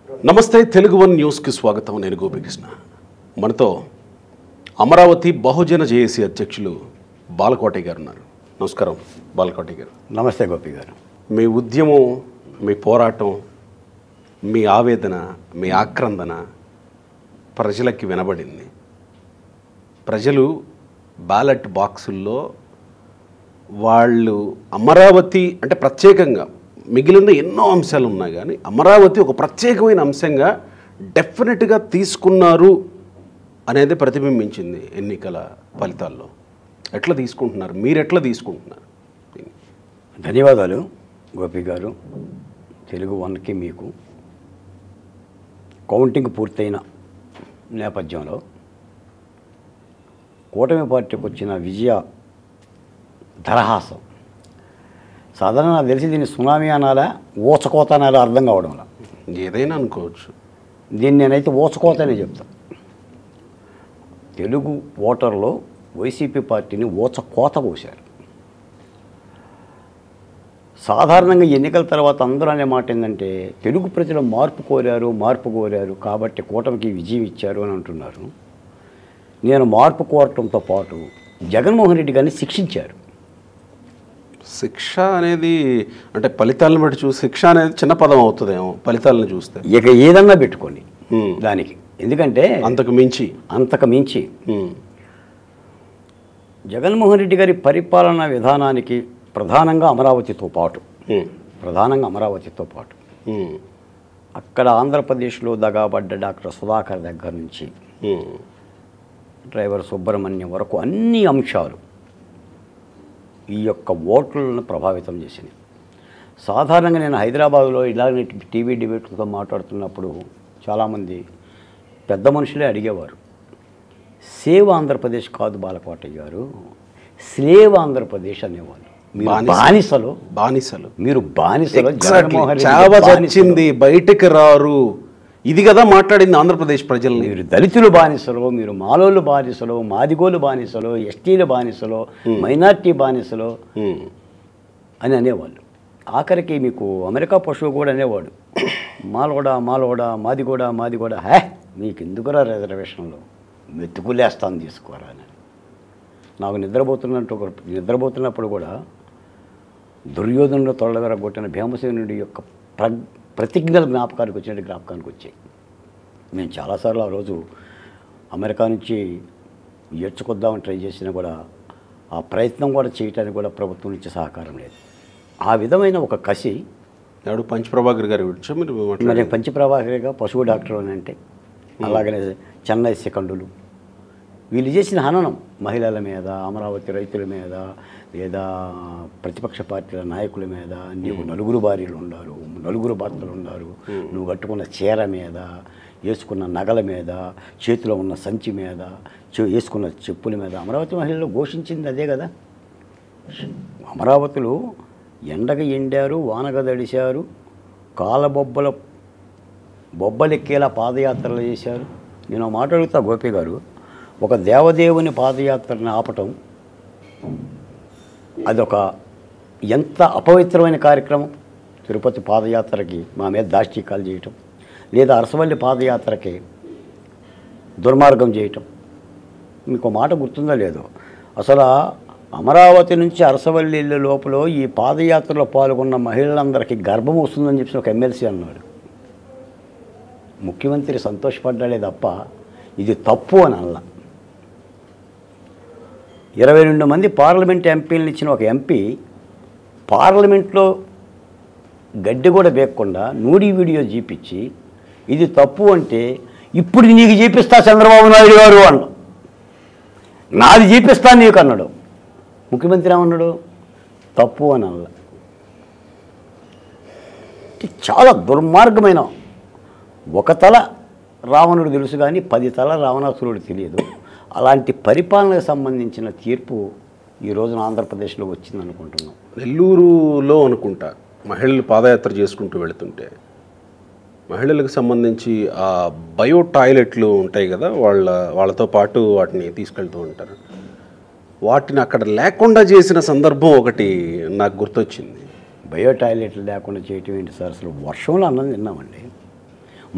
నమస్తే తెలుగు వన్ న్యూస్కి స్వాగతం. నేను గోపికృష్ణ. మనతో అమరావతి బహుజన జేఏసీ అధ్యక్షులు బాలకోటయ్య గారు ఉన్నారు. నమస్కారం బాలకోటయ్య గారు. నమస్తే గోపి గారు. మీ ఉద్యమం, మీ పోరాటం, మీ ఆవేదన, మీ ఆక్రందన ప్రజలకి వినబడింది. ప్రజలు బ్యాలెట్ బాక్సుల్లో వాళ్ళు అమరావతి అంటే ప్రత్యేకంగా మిగిలిన ఎన్నో అంశాలు ఉన్నాయి, కానీ అమరావతి ఒక ప్రత్యేకమైన అంశంగా డెఫినెట్గా తీసుకున్నారు అనేది ప్రతిబింబించింది ఎన్నికల ఫలితాల్లో. ఎట్లా తీసుకుంటున్నారు, మీరు ఎట్లా తీసుకుంటున్నారు? ధన్యవాదాలు గోపి గారు. తెలుగు వన్కి మీకు కౌంటింగ్ పూర్తయిన నేపథ్యంలో కూటమి పార్టీకి వచ్చిన విజయ దరహాసం సాధారణ నాకు తెలిసి దీన్ని సునామీ అనాలా ఊచకోత అనాలా అర్థం కావడంలా. ఏదైనా అనుకోవచ్చు. దీన్ని నేనైతే ఊచకోతనే చెప్తాను. తెలుగు ఓటర్లో వైసీపీ పార్టీని ఊచకోత కోశారు. సాధారణంగా ఎన్నికల తర్వాత అందరూ అనే మాట ఏంటంటే తెలుగు ప్రజలు మార్పు కోరారు కాబట్టి కూటమికి విజయం ఇచ్చారు అని అంటున్నారు. నేను మార్పు కోరటంతో పాటు జగన్మోహన్ రెడ్డి గారిని శిక్షించారు. శిక్ష అనేది అంటే ఫలితాలను బట్టి చూసి శిక్ష అనేది చిన్న పదం అవుతుందేమో ఫలితాలను చూస్తే. ఇక ఏదన్నా పెట్టుకోండి దానికి, ఎందుకంటే అంతకు మించి జగన్మోహన్ రెడ్డి గారి పరిపాలనా విధానానికి ప్రధానంగా అమరావతితో పాటు అక్కడ ఆంధ్రప్రదేశ్లో దగాబడ్డ డాక్టర్ సుధాకర్ దగ్గర నుంచి డ్రైవర్ సుబ్రహ్మణ్యం వరకు అన్ని అంశాలు ఈ యొక్క ఓట్లను ప్రభావితం చేసింది. సాధారణంగా నేను హైదరాబాద్లో ఇలాగే టీవీ డిబేట్లతో మాట్లాడుతున్నప్పుడు చాలామంది పెద్ద మనుషులే అడిగేవారు, సేవ్ ఆంధ్రప్రదేశ్ కాదు బాలకోటయ్య గారు, స్లేవ్ ఆంధ్రప్రదేశ్ అనేవాళ్ళు. మీరు బానిసలు వచ్చింది బయటకు రారు, ఇది కదా మాట్లాడింది ఆంధ్రప్రదేశ్ ప్రజలు. మీరు దళితులు బానిసలు, మీరు మాలోళ్ళు బానిసలు, మాదిగోలు బానిసలు, ఎస్టీలు బానిసలు, మైనార్టీ బానిసలు అని అనేవాళ్ళు. ఆఖరికి మీకు అమెరికా పశువు కూడా అనేవాడు, మాలోడా మాదిగోడా హే మీకు ఎందుకురా రిజర్వేషన్లో మెతుకులేస్తాను తీసుకోరా అని. నాకు నిద్రపోతున్నప్పుడు కూడా దుర్యోధనుడు తొలగరగొట్టిన భీమసేనుడి యొక్క ప్రతిజ్ఞల జ్ఞాపకానికి వచ్చాయి. నేను చాలాసార్లు ఆ రోజు అమెరికా నుంచి ఏడ్చుకొద్దామని ట్రై చేసినా కూడా ఆ ప్రయత్నం కూడా చేయటానికి కూడా ప్రభుత్వం నుంచి సహకారం లేదు. ఆ విధమైన ఒక కసి పంచప్రభాకర్ గారి మరి పంచప్రభాకర్గా పశువు డాక్టర్ అని అంటే, అలాగనే చెన్నై సెకండులు వీళ్ళు చేసిన హననం మహిళల మీద, అమరావతి రైతుల మీద, లేదా ప్రతిపక్ష పార్టీల నాయకుల మీద, నీకు నలుగురు భార్యలు ఉన్నారు, నలుగురు భర్తలు ఉన్నారు, నువ్వు కట్టుకున్న చీర మీద, వేసుకున్న నగల మీద, చేతిలో ఉన్న సంచి మీద, వేసుకున్న చెప్పుల మీద అమరావతి మహిళలు ఘోషించింది అదే కదా. అమరావతిలో ఎండగా ఎండారు, వానగా దడిశారు, బొబ్బలెక్కేలా పాదయాత్రలు చేశారు. నేను మాట్లాడుతా గోపి గారు, ఒక దేవదేవుని పాదయాత్రని ఆపటం అదొక ఎంత అపవిత్రమైన కార్యక్రమం. తిరుపతి పాదయాత్రకి మా మీద దాష్టీకాలు చేయటం, లేదా అరసవల్లి పాదయాత్రకి దుర్మార్గం చేయటం. మీకు మాట గుర్తుందో లేదో, అసలు అమరావతి నుంచి అరసవల్లి లోపల ఈ పాదయాత్రలో పాల్గొన్న మహిళలందరికీ గర్భం వస్తుందని చెప్పి ఒక ఎమ్మెల్సీ అన్నాడు. ముఖ్యమంత్రి సంతోషపడ్డాడే తప్ప ఇది తప్పు అని అన్నా. 22 మంది పార్లమెంట్ ఎంపీలను ఇచ్చిన ఒక ఎంపీ పార్లమెంట్లో గడ్డి కూడా వేయకుండా నూడి వీడియో చూపించి ఇది తప్పు అంటే, ఇప్పుడు నీకు చూపిస్తా చంద్రబాబు నాయుడు గారు అన్నాడు, నాది చూపిస్తాను నీకు అన్నాడు. ముఖ్యమంత్రి ఏమన్నాడు, తప్పు అని అన్నా. చాలా దుర్మార్గమైన, ఒక తల రావణుడు తెలుసు కానీ 10 తల రావణాసురుడు తెలియదు. అలాంటి పరిపాలనకు సంబంధించిన తీర్పు ఈ రోజున ఆంధ్రప్రదేశ్లో వచ్చింది అనుకుంటున్నాం. నెల్లూరులో అనుకుంటా మహిళలు పాదయాత్ర చేసుకుంటూ వెళుతుంటే మహిళలకు సంబంధించి ఆ బయో టాయిలెట్లు ఉంటాయి కదా, వాళ్ళతో పాటు వాటిని తీసుకెళ్తూ ఉంటారు. వాటిని అక్కడ లేకుండా చేసిన సందర్భం ఒకటి నాకు గుర్తొచ్చింది. బయో టాయిలెట్లు లేకుండా చేయటం ఏంటి సార్? అసలు వర్షంలో అన్నం తిన్నామండి.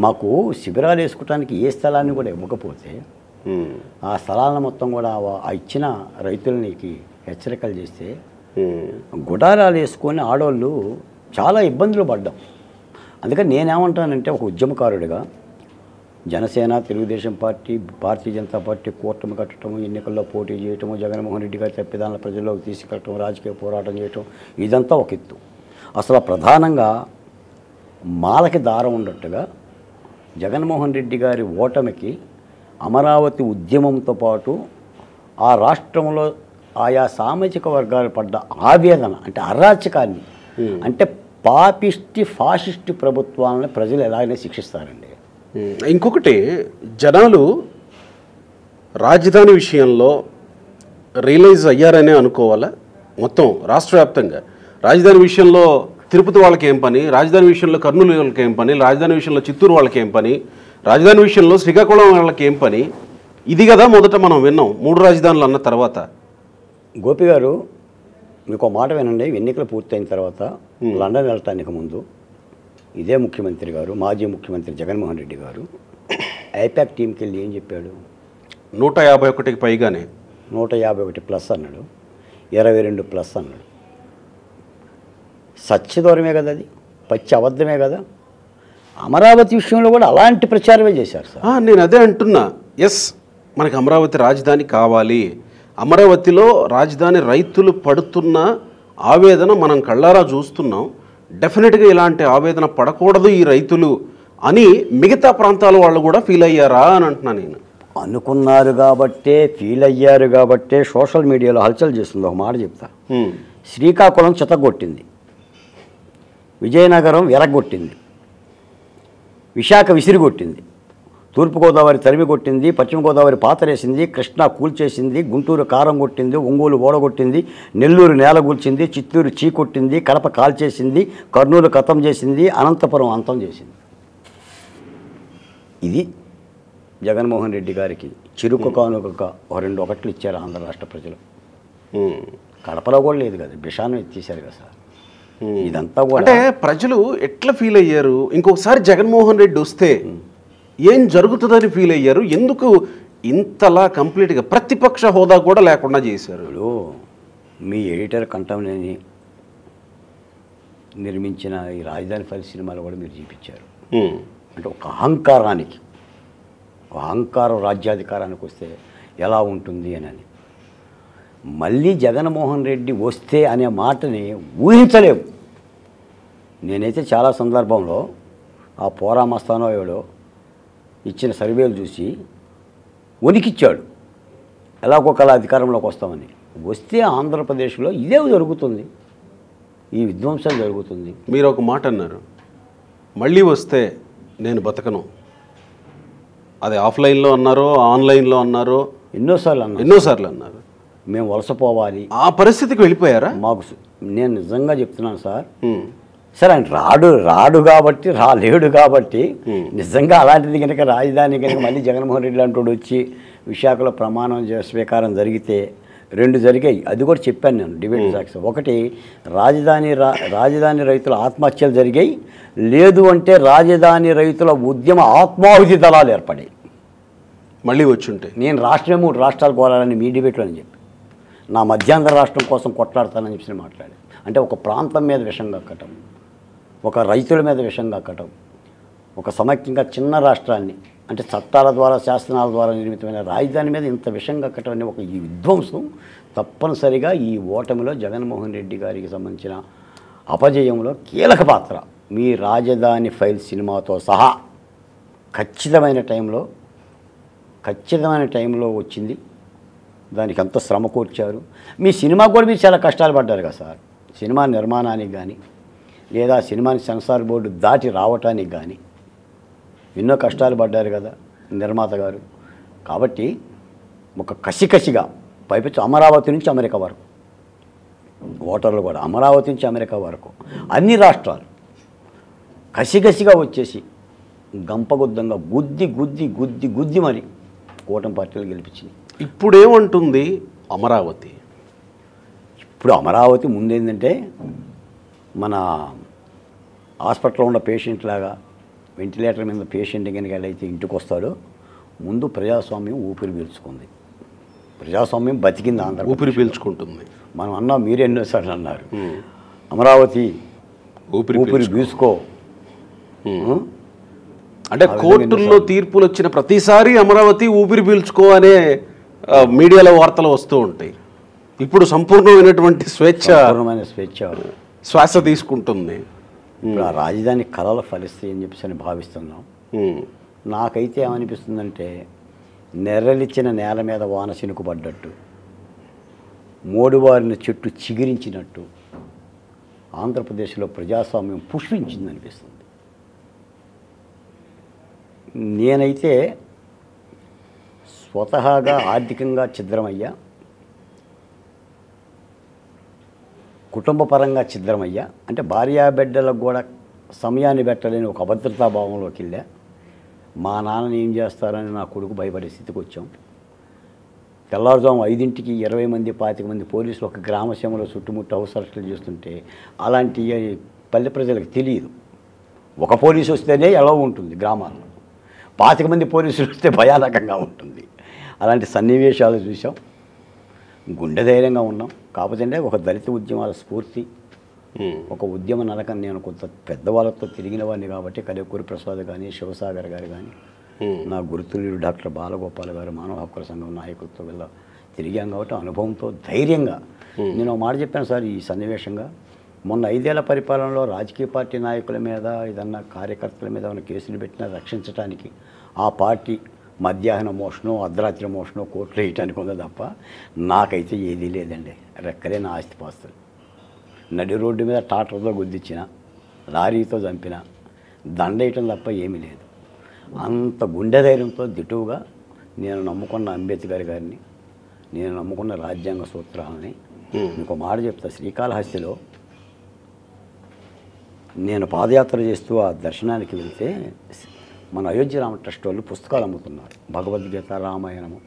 మాకు శిబిరాలు వేసుకోవడానికి ఏ స్థలాన్ని కూడా ఇవ్వకపోతే ఆ స్థలాలను మొత్తం కూడా ఆ ఇచ్చిన రైతులకి హెచ్చరికలు చేస్తే గుడారాలు వేసుకొని ఆడవాళ్ళు చాలా ఇబ్బందులు పడ్డాం. అందుకని నేనేమంటానంటే ఒక ఉద్యమకారుడిగా జనసేన, తెలుగుదేశం పార్టీ, భారతీయ జనతా పార్టీ కూటమి కట్టడం, ఎన్నికల్లో పోటీ చేయటము, జగన్మోహన్ రెడ్డి గారి తప్పిదాలను ప్రజల్లోకి తీసుకెళ్ళటం, రాజకీయ పోరాటం చేయటం, ఇదంతా ఒక ఎత్తు. అసలు ప్రధానంగా మాలకి దారం ఉన్నట్టుగా జగన్మోహన్ రెడ్డి గారి ఓటమికి అమరావతి ఉద్యమంతో పాటు ఆ రాష్ట్రంలో ఆయా సామాజిక వర్గాలు పడ్డ ఆవేదన, అంటే అరాచకాన్ని, అంటే పాపిష్టి ఫాసిస్టు ప్రభుత్వాలను ప్రజలు ఎలాగైనా శిక్షిస్తారండి. ఇంకొకటి, జనాలు రాజధాని విషయంలో రియలైజ్ అయ్యారనే అనుకోవాలా? మొత్తం రాష్ట్ర వ్యాప్తంగా రాజధాని విషయంలో తిరుపతి వాళ్ళకి ఏం పని, రాజధాని విషయంలో కర్నూలు వాళ్ళకి ఏం పని, రాజధాని విషయంలో చిత్తూరు వాళ్ళకి ఏం పని, రాజధాని విషయంలో శ్రీకాకుళం వాళ్ళకి ఏం పని, ఇది కదా మొదట మనం విన్నాం 3 రాజధానులు అన్న తర్వాత. గోపి గారు, మీకు ఒక మాట వినండి. ఎన్నికలు పూర్తయిన తర్వాత లండన్ వెళ్ళటానికి ముందు ఇదే ముఖ్యమంత్రి గారు, మాజీ ముఖ్యమంత్రి జగన్మోహన్ రెడ్డి గారు ఐపాక్ టీంకి వెళ్ళి ఏం చెప్పాడు? 151కి పైగానే 151+ అన్నాడు, 22+ అన్నాడు. సత్యదూరమే కదా, అది పచ్చి అబద్ధమే కదా. అమరావతి విషయంలో కూడా అలాంటి ప్రచారమే చేశారు సార్. నేను అదే అంటున్నా. ఎస్, మనకి అమరావతి రాజధాని కావాలి. అమరావతిలో రాజధాని రైతులు పడుతున్న ఆవేదన మనం కళ్ళారా చూస్తున్నాం. డెఫినెట్గా ఇలాంటి ఆవేదన పడకూడదు ఈ రైతులు అని మిగతా ప్రాంతాల వాళ్ళు కూడా ఫీల్ అయ్యారా అని అంటున్నా నేను. అనుకున్నారు కాబట్టే, ఫీల్ అయ్యారు కాబట్టే సోషల్ మీడియాలో హల్చల్ చేస్తుంది. ఒక మాట చెప్తా. శ్రీకాకుళం చితగొట్టింది, విజయనగరం విరగొట్టింది, విశాఖ విసిరిగొట్టింది, తూర్పుగోదావరి తరిమి కొట్టింది, పశ్చిమ గోదావరి పాతరేసింది, కృష్ణా కూల్చేసింది, గుంటూరు కారం కొట్టింది, ఒంగోలు ఓడగొట్టింది, నెల్లూరు నేలగూల్చింది, చిత్తూరు చీకొట్టింది, కడప కాల్చేసింది, కర్నూలు ఖతం చేసింది, అనంతపురం అంతం చేసింది. ఇది జగన్మోహన్ రెడ్డి గారికి చిరుకు కానుకగా 2 ఒకట్లు ఇచ్చారు ఆంధ్ర రాష్ట్ర ప్రజలు. కడపలో కూడా లేదు కదా, బిషాను ఎత్తేసారు కదా సార్. ఇదంతా కూడా అంటే ప్రజలు ఎట్లా ఫీల్ అయ్యారు? ఇంకొకసారి జగన్మోహన్ రెడ్డి వస్తే ఏం జరుగుతుందని ఫీల్ అయ్యారు? ఎందుకు ఇంతలా కంప్లీట్గా ప్రతిపక్ష హోదా కూడా లేకుండా చేశారు? మీ ఎడిటర్ కంఠంలేని నిర్మించిన ఈ రాజధాని ఫైల్స్ సినిమాలు కూడా మీరు చూపించారు. అంటే ఒక అహంకారానికి, అహంకారం రాజ్యాధికారానికి వస్తే ఎలా ఉంటుంది అని. మళ్ళీ జగన్మోహన్ రెడ్డి వస్తే అనే మాటని ఊహించలేము. నేనైతే చాలా సందర్భంలో ఆ పోరామస్తానో ఎవడో ఇచ్చిన సర్వేలు చూసి వణికిచ్చాడు, ఎలాగొకలా అధికారంలోకి వస్తామని. వస్తే ఆంధ్రప్రదేశ్లో ఇదే జరుగుతుంది, ఈ విధ్వంసం జరుగుతుంది. మీరు ఒక మాట అన్నారు, మళ్ళీ వస్తే నేను బతకను. అది ఆఫ్లైన్లో అన్నారో ఆన్లైన్లో అన్నారో ఎన్నోసార్లు అన్నారు. మేము వలసపోవాలి, ఆ పరిస్థితికి వెళ్ళిపోయారా? నేను నిజంగా చెప్తున్నాను సార్. సార్ ఆయన రాడు కాబట్టి, రాలేడు కాబట్టి నిజంగా అలాంటిది కనుక రాజధాని కనుక మళ్ళీ జగన్మోహన్ రెడ్డి లాంటి వచ్చి విశాఖలో ప్రమాణం స్వీకారం జరిగితే 2 జరిగాయి. అది కూడా చెప్పాను నేను డిబేట్ సాక్షి. ఒకటి, రాజధాని రైతుల ఆత్మహత్యలు జరిగాయి, లేదు అంటే రాజధాని రైతుల ఉద్యమ ఆత్మాహుతి దళాలు ఏర్పడాయి. మళ్ళీ వచ్చుంటే నేను రాష్ట్రమే 3 రాష్ట్రాలు కోరాలని మీ డిబేట్లో అని చెప్పి, నా మధ్యాంధ్ర రాష్ట్రం కోసం కొట్లాడతానని చెప్పి మాట్లాడి, అంటే ఒక ప్రాంతం మీద విషం కక్కటం, ఒక రైతుల మీద విషం కక్కటం, ఒక సమైక్యంగా చిన్న రాష్ట్రాన్ని, అంటే చట్టాల ద్వారా శాసనాల ద్వారా నిర్మితమైన రాజధాని మీద ఇంత విషం కక్కటం అనే ఒక ఈ విధ్వంసం తప్పనిసరిగా ఈ ఓటమిలో జగన్మోహన్ రెడ్డి గారికి సంబంధించిన అపజయంలో కీలక పాత్ర. మీ రాజధాని ఫైల్ సినిమాతో సహా ఖచ్చితమైన టైంలో వచ్చింది. దానికి అంత శ్రమ కూర్చారు. మీ సినిమా కూడా మీరు చాలా కష్టాలు పడ్డారు కదా సార్. సినిమా నిర్మాణానికి కానీ, లేదా సినిమాని సెన్సార్ బోర్డు దాటి రావటానికి కానీ ఎన్నో కష్టాలు పడ్డారు కదా నిర్మాత గారు. కాబట్టి ఒక కసిగా పైపెచ్చు అమరావతి నుంచి అమెరికా వరకు, ఓటర్లు కూడా అమరావతి నుంచి అమెరికా వరకు అన్ని రాష్ట్రాలు కసిగా వచ్చేసి గంపగుద్దంగా గుద్ది మరి కూటమి పార్టీలు గెలిపించింది. ఇప్పుడేమంటుంది అమరావతి? ఇప్పుడు అమరావతి ముందేంటంటే మన హాస్పిటల్లో ఉన్న పేషెంట్ లాగా వెంటిలేటర్ మీద పేషెంట్ కనుక అయితే ఇంటికి వస్తాడో ముందు ప్రజాస్వామ్యం ఊపిరి పీల్చుకుంది. ప్రజాస్వామ్యం బతికింది ఆంధ్ర. ఊపిరి పీల్చుకుంటుంది. మనం అన్నాం, మీరు ఎన్నోసార్లు అన్నారు అమరావతి ఊపిరి పీల్చుకో. అంటే కోర్టుల్లో తీర్పులు వచ్చిన ప్రతిసారి అమరావతి ఊపిరి పీల్చుకో అనే మీడియాలో వార్తలు వస్తూ ఉంటాయి. ఇప్పుడు సంపూర్ణమైనటువంటి స్వేచ్ఛ శ్వాస తీసుకుంటుంది. ఇప్పుడు ఆ రాజధాని కళలు ఫలిస్తాయి అని చెప్పేసి అని భావిస్తున్నాం. నాకైతే ఏమనిపిస్తుందంటే నెర్రలిచ్చిన నేల మీద వాన చినుకు పడ్డట్టు, మోడువారిన చెట్టు చిగిరించినట్టు ఆంధ్రప్రదేశ్లో ప్రజాస్వామ్యం పుష్పించిందనిపిస్తుంది. నేనైతే స్వతహాగా ఆర్థికంగా ఛిద్రమయ్యా, కుటుంబపరంగా ఛిద్రమయ్యా. అంటే భార్యాబిడ్డలకు కూడా సమయాన్ని పెట్టలేని ఒక అభద్రతాభావంలోకి వెళ్ళా. మా నాన్నని ఏం చేస్తారని నా కొడుకు భయపడే స్థితికి వచ్చాం. తెల్లారుజాము 5ంటికి 20 మంది 25 మంది పోలీసులు ఒక గ్రామసీమలో చుట్టుముట్టు హౌస్ అరెస్టులు చేస్తుంటే అలాంటి పల్లె ప్రజలకు తెలియదు. ఒక పోలీసు వస్తేనే ఎలా ఉంటుంది గ్రామాల్లో, 25 మంది పోలీసులు వస్తే భయానకంగా ఉంటుంది. అలాంటి సన్నివేశాలు చూసాం. గుండె ధైర్యంగా ఉన్నాం. కాకపోతే ఒక దళిత ఉద్యమాల స్ఫూర్తి, ఒక ఉద్యమ నరకం. నేను కొంత పెద్దవాళ్ళతో తిరిగిన వాడిని కాబట్టి కలేకూరి ప్రసాద్ కానీ, శివసాగర్ గారు కానీ, నా గురుతుల్యుడు డాక్టర్ బాలగోపాల్ గారు మానవ హక్కుల సంఘం నాయకులతో వెళ్ళ తిరిగాం కాబట్టి అనుభవంతో ధైర్యంగా నేను ఒక మాట చెప్పాను సార్. ఈ సన్నివేశంగా మొన్న 5 ఏళ్ల పరిపాలనలో రాజకీయ పార్టీ నాయకుల మీద ఏదన్నా కార్యకర్తల మీద ఏమైనా కేసులు పెట్టినా రక్షించడానికి ఆ పార్టీ మధ్యాహ్నం మోషనో అర్ధరాత్రి మోషనో కోర్టులో వేయటానికి ఉందో తప్ప నాకైతే ఏదీ లేదండి. రెక్కలే నా ఆస్తిపాస్తులు. నడి రోడ్డు మీద టాటర్తో గుద్దిచ్చిన, లారీతో చంపిన, దండేయటం తప్ప ఏమీ లేదు. అంత గుండె ధైర్యంతో దిటువుగా నేను నమ్ముకున్న అంబేద్కర్ గారిని, నేను నమ్ముకున్న రాజ్యాంగ సూత్రాలని మీకు మాట చెప్తా. శ్రీకాళహస్తిలో నేను పాదయాత్ర చేస్తూ ఆ దర్శనానికి వెళ్తే మన అయోధ్య రామ ట్రస్ట్ వాళ్ళు పుస్తకాలు అమ్ముతున్నారు, భగవద్గీత, రామాయణము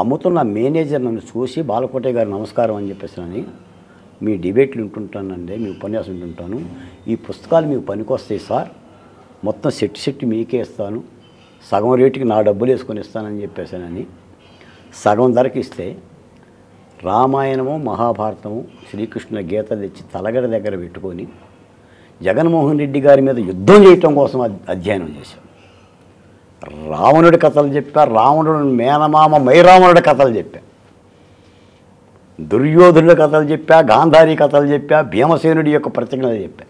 అమ్ముతున్న మేనేజర్ నన్ను చూసి బాలకోటే గారు నమస్కారం అని చెప్పేసి, మీ డిబేట్లు వింటుంటానండి, మీ ఉపన్యాసం వింటుంటాను, ఈ పుస్తకాలు మీకు పనికొస్తాయి సార్, మొత్తం సెట్ మీకే ఇస్తాను, సగం రేటుకి నా డబ్బులు వేసుకొని ఇస్తానని చెప్పేసానని సగం ధరకి ఇస్తే రామాయణము మహాభారతము శ్రీకృష్ణుల గీత తెచ్చి తలగడ దగ్గర పెట్టుకొని జగన్మోహన్ రెడ్డి గారి మీద యుద్ధం చేయటం కోసం అధ్యయనం చేశాం. రావణుడి కథలు చెప్పా, రావణుడు మేనమామ మైరావణుడి కథలు చెప్పా, దుర్యోధనుడి కథలు చెప్పా, గాంధారి కథలు చెప్పా, భీమసేనుడి యొక్క ప్రతిజ్ఞలు చెప్పా,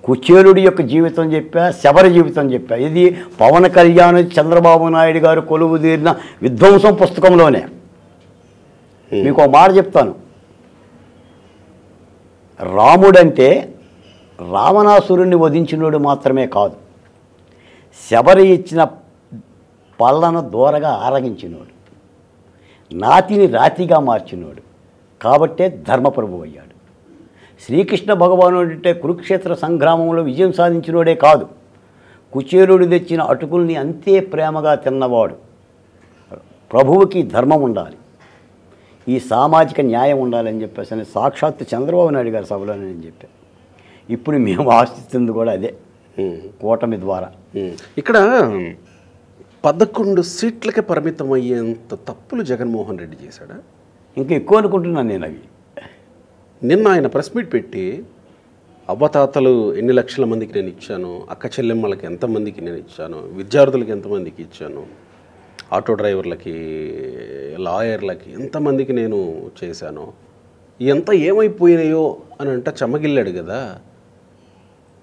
కుచేలుడి యొక్క జీవితం చెప్పా, శబరి జీవితం చెప్పా. ఇది పవన్ కళ్యాణ్ చంద్రబాబు నాయుడు గారు కొలువు తీరిన విధ్వంసం పుస్తకంలోనే. మీకు ఒక మాట చెప్తాను, రాముడంటే రావణాసురుణ్ణి వధించినోడు మాత్రమే కాదు, శబరి ఇచ్చిన పళ్ళను దూరగా ఆరగించినోడు, నాతిని రాతిగా మార్చినోడు, కాబట్టే ధర్మప్రభు అయ్యాడు. శ్రీకృష్ణ భగవానుడు అంటే కురుక్షేత్ర సంగ్రామంలో విజయం సాధించినోడే కాదు, కుచేలుడు తెచ్చిన అటుకుల్ని అంతే ప్రేమగా తిన్నవాడు. ప్రభువుకి ధర్మం ఉండాలి, ఈ సామాజిక న్యాయం ఉండాలని చెప్పేసి సాక్షాత్తు చంద్రబాబు నాయుడు గారి సభలో నేను చెప్పాను. ఇప్పుడు మేము ఆశిస్తుంది కూడా అదే, కూటమి ద్వారా. ఇక్కడ 11 సీట్లకే పరిమితం అయ్యేంత తప్పులు జగన్మోహన్ రెడ్డి చేశాడా? ఇంకా ఎక్కువ అనుకుంటున్నాను నేను. అవి నిన్న ఆయన ప్రెస్ మీట్ పెట్టి అవ్వతాతలు ఎన్ని లక్షల మందికి నేను ఇచ్చాను, అక్క చెల్లెమ్మలకి ఎంతమందికి నేను ఇచ్చాను, విద్యార్థులకి ఎంతమందికి ఇచ్చాను, ఆటో డ్రైవర్లకి, లాయర్లకి ఎంతమందికి నేను చేశాను, ఎంత ఏమైపోయినాయో అని అంటే చెమ్మగిల్లాడు కదా.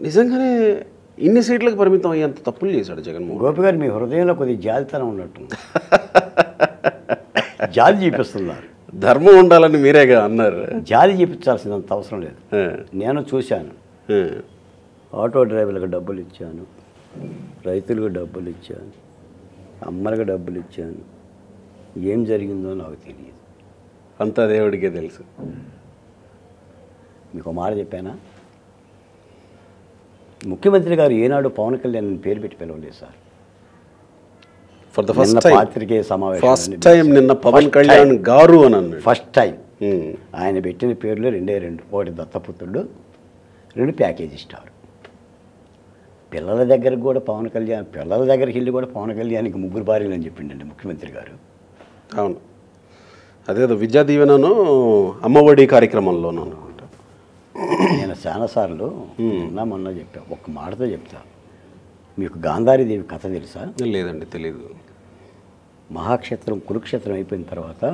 నిజంగానే ఇన్ని సీట్లకు పరిమితం అయ్యేంత తప్పులు చేశాడు జగన్మోహన్. గోపి గారు, మీ హృదయంలో కొద్దిగా జాలితనం ఉన్నట్టుంది. జాలి చూపిస్తున్నారు. ధర్మం ఉండాలని మీరేగా అన్నారు. జాలి చూపించాల్సినంత అవసరం లేదు. నేను చూశాను, ఆటో డ్రైవర్లకు డబ్బులు ఇచ్చాను, రైతులకు డబ్బులు ఇచ్చాను, అమ్మలకు డబ్బులు ఇచ్చాను. ఏం జరిగిందో నాకు తెలియదు, అంతా దేవుడికే తెలుసు. మీకు మాట చెప్పానా, ముఖ్యమంత్రి గారు ఏనాడు పవన్ కళ్యాణ్ పేరు పెట్టి పిలవలేదు sir. For the first time పాత్రికేయ సమావేశం ఫస్ట్ టైం నిన్న పవన్ కళ్యాణ్ గారు అని అన్నాడు. ఫస్ట్ టైం ఆయన పెట్టిన పేర్లు 2 ఒకటి దత్తపుత్రుడు, 2 ప్యాకేజీ స్టార్. పిల్లల దగ్గరికి కూడా పవన్ కళ్యాణ్, పిల్లల దగ్గరికి వెళ్ళి కూడా పవన్ కళ్యాణ్కి 3 భార్యలు అని చెప్పిండండి ముఖ్యమంత్రి గారు. అవును, అదేదో విద్యా దీవెనను అమ్మఒడి కార్యక్రమంలోనూ అనుకుంటా. నేను చాలాసార్లు మొన్న చెప్పా, ఒక్క మాటతో చెప్తా. మీకు గాంధారీదేవి కథ తెలుసా? లేదండి, తెలీదు. మహాక్షేత్రం కురుక్షేత్రం అయిపోయిన తర్వాత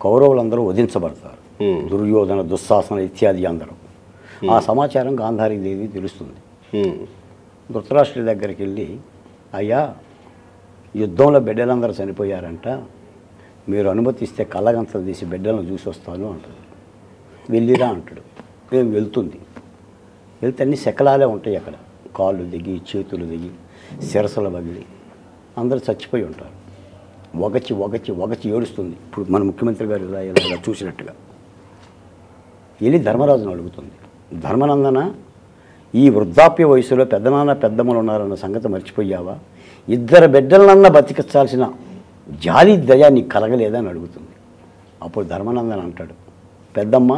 కౌరవులందరూ వధించబడతారు, దుర్యోధన దుశ్శాసన ఇత్యాది అందరూ. ఆ సమాచారం గాంధారీదేవి తెలుస్తుంది. ధృతరాష్ట్రుడి దగ్గరికి వెళ్ళి, అయ్యా యుద్ధంలో బిడ్డలందరూ చనిపోయారంట, మీరు అనుమతిస్తే కళ్ళగంతలు తీసి బిడ్డలను చూసి వస్తాను అంటాడు. వెళ్ళిరా అంటాడు. మేము వెళ్తుంది. వెళ్తే అన్ని శకలాలే ఉంటాయి అక్కడ, కాళ్ళు దిగి చేతులు దిగి శిరసలు పగిలి అందరూ చచ్చిపోయి ఉంటారు. వగచి వగచి వగచి ఏడుస్తుంది. ఇప్పుడు మన ముఖ్యమంత్రి గారు ఇలా చూసినట్టుగా వెళ్ళి ధర్మరాజును అడుగుతుంది, ధర్మనందన, ఈ వృద్ధాప్య వయసులో పెద్దనాన్న పెద్దమ్మలు ఉన్నారన్న సంగతి మర్చిపోయావా? 2 బిడ్డలనన్నా బతికించాల్సిన జాలి దయ నీకు కలగలేదని అడుగుతుంది. అప్పుడు ధర్మనందన అంటాడు, పెద్దమ్మ,